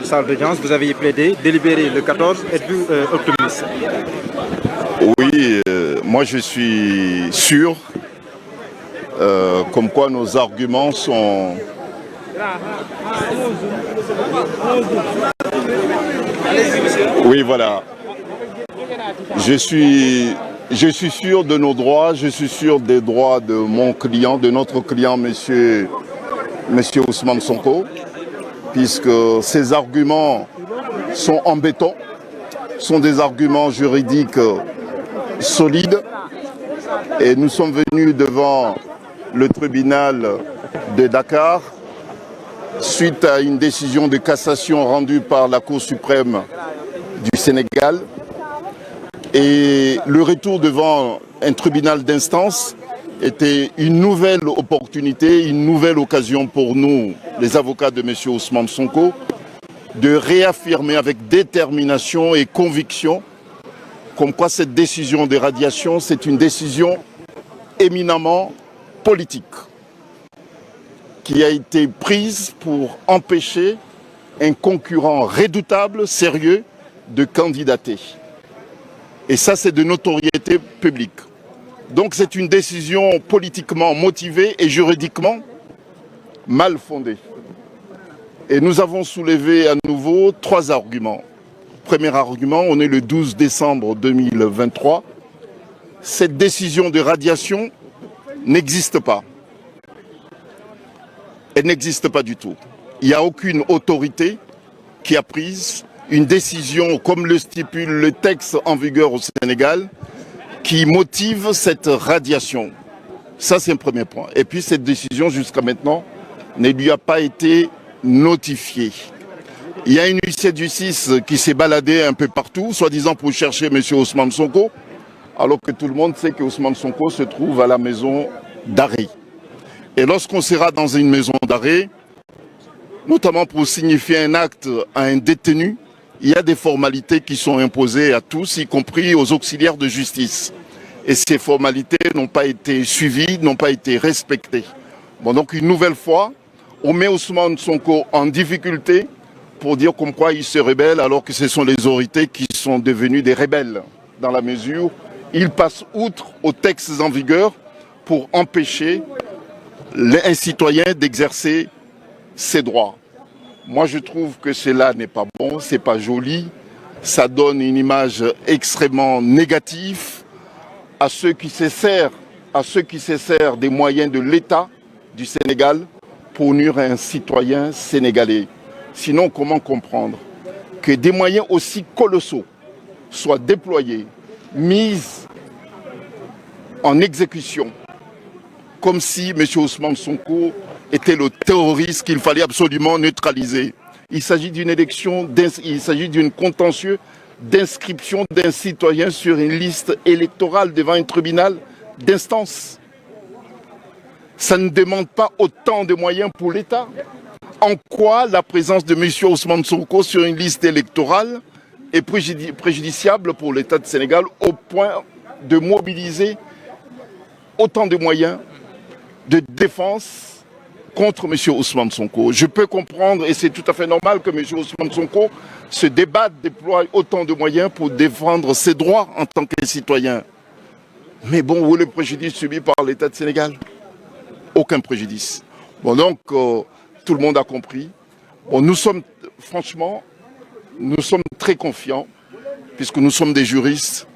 salle d'audience, vous aviez plaidé, délibéré le 14. Êtes-vous optimiste? Oui, moi je suis sûr, comme quoi nos arguments sont... Oui, voilà. Je suis sûr de nos droits, je suis sûr des droits de mon client, de notre client, monsieur Ousmane Sonko, puisque ces arguments sont en béton, sont des arguments juridiques solides, et nous sommes venus devant le tribunal de Dakar suite à une décision de cassation rendue par la Cour suprême du Sénégal. Et le retour devant un tribunal d'instance était une nouvelle opportunité, une nouvelle occasion pour nous, les avocats de M. Ousmane Sonko, de réaffirmer avec détermination et conviction comme quoi cette décision de radiation, c'est une décision éminemment politique qui a été prise pour empêcher un concurrent redoutable, sérieux, de candidater. Et ça, c'est de notoriété publique. Donc c'est une décision politiquement motivée et juridiquement mal fondée. Et nous avons soulevé à nouveau 3 arguments. Premier argument, on est le 12 décembre 2023. Cette décision de radiation n'existe pas. Elle n'existe pas du tout. Il n'y a aucune autorité qui a pris une décision, comme le stipule le texte en vigueur au Sénégal, qui motive cette radiation. Ça, c'est un premier point. Et puis, cette décision, jusqu'à maintenant, ne lui a pas été notifiée. Il y a une huissier de justice qui s'est baladée un peu partout, soi-disant pour chercher M. Ousmane Sonko, alors que tout le monde sait que Ousmane Sonko se trouve à la maison d'arrêt. Et lorsqu'on sera dans une maison d'arrêt, notamment pour signifier un acte à un détenu, il y a des formalités qui sont imposées à tous, y compris aux auxiliaires de justice. Et ces formalités n'ont pas été suivies, n'ont pas été respectées. Bon, donc une nouvelle fois, on met Ousmane Sonko en difficulté pour dire comme quoi il se rebelle, alors que ce sont les autorités qui sont devenues des rebelles, dans la mesure où ils passent outre aux textes en vigueur pour empêcher un citoyen d'exercer ses droits. Moi, je trouve que cela n'est pas bon, c'est pas joli. Ça donne une image extrêmement négative à ceux qui se servent des moyens de l'État du Sénégal pour nuire à un citoyen sénégalais. Sinon, comment comprendre que des moyens aussi colossaux soient déployés, mis en exécution, comme si M. Ousmane Sonko était le terroriste qu'il fallait absolument neutraliser. Il s'agit d'une élection, il s'agit d'un contentieux d'inscription d'un citoyen sur une liste électorale devant un tribunal d'instance. Ça ne demande pas autant de moyens pour l'État. En quoi la présence de M. Ousmane Sonko sur une liste électorale est préjudiciable pour l'État du Sénégal au point de mobiliser autant de moyens de défense contre M. Ousmane Sonko? Je peux comprendre, et c'est tout à fait normal que M. Ousmane Sonko se débatte, déploie autant de moyens pour défendre ses droits en tant que citoyen. Mais bon, où est le préjudice subi par l'État du Sénégal? Aucun préjudice. Bon, donc, tout le monde a compris. Bon, nous sommes, franchement, nous sommes très confiants, puisque nous sommes des juristes.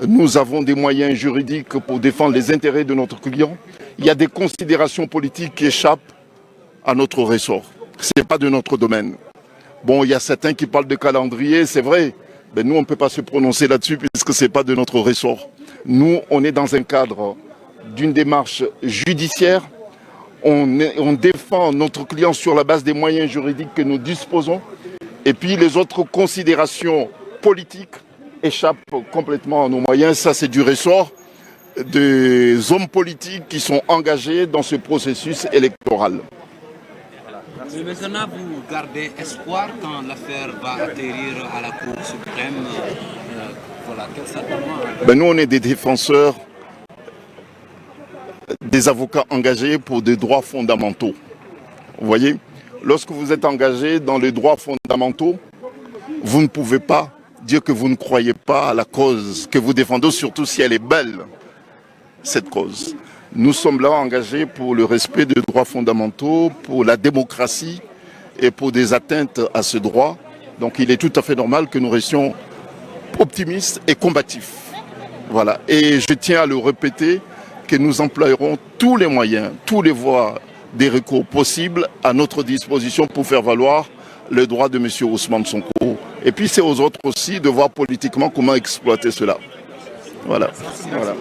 Nous avons des moyens juridiques pour défendre les intérêts de notre client. Il y a des considérations politiques qui échappent à notre ressort. Ce n'est pas de notre domaine. Bon, il y a certains qui parlent de calendrier, c'est vrai. Mais nous, on ne peut pas se prononcer là-dessus puisque ce n'est pas de notre ressort. Nous, on est dans un cadre d'une démarche judiciaire. On défend notre client sur la base des moyens juridiques que nous disposons. Et puis les autres considérations politiques échappent complètement à nos moyens. Ça, c'est du ressort des hommes politiques qui sont engagés dans ce processus électoral. Mais maintenant, vous gardez espoir quand l'affaire va atterrir à la Cour suprême. Voilà, quel certainement... Nous, on est des défenseurs, des avocats engagés pour des droits fondamentaux. Vous voyez, Lorsque vous êtes engagé dans les droits fondamentaux, vous ne pouvez pas dire que vous ne croyez pas à la cause que vous défendez, surtout si elle est belle, cette cause. Nous sommes là engagés pour le respect des droits fondamentaux, pour la démocratie et pour des atteintes à ce droit. Donc il est tout à fait normal que nous restions optimistes et combatifs. Voilà. Et je tiens à le répéter que nous emploierons tous les moyens, tous les voies des recours possibles à notre disposition pour faire valoir le droit de M. Ousmane Sonko. Et puis c'est aux autres aussi de voir politiquement comment exploiter cela. Voilà. Voilà.